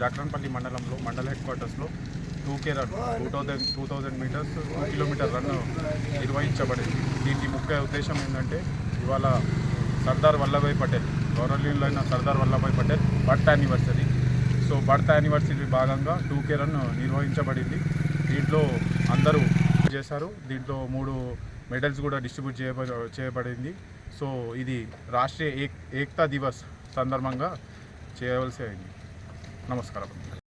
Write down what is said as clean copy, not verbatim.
జాక్రన్పల్లి మండలంలో మండల హెడ్ క్వార్టర్స్లో 2K run 2000 meters 2 kilometer run నిర్వహించబడింది. దీనికి ముఖ్య ఉద్దేశం ఏంటంటే ఇవాళ సర్దార్ వల్లభాయ్ పటేల్ గౌరవనీయులు అయిన Sardar Vallabhbhai Patel birth anniversary. So birth anniversary భాగంగా 2K రన్ నిర్వహించబడింది. దీంట్లో అందరూ చేశారు. దీంట్లో 3 మెడల్స్ కూడా డిస్ట్రిబ్యూట్ చేయబడింది. సో ఇది రాష్ట్రీయ ఏక్తా దివస్ సందర్భంగా చేయవలసి అయింది. నమస్కారం.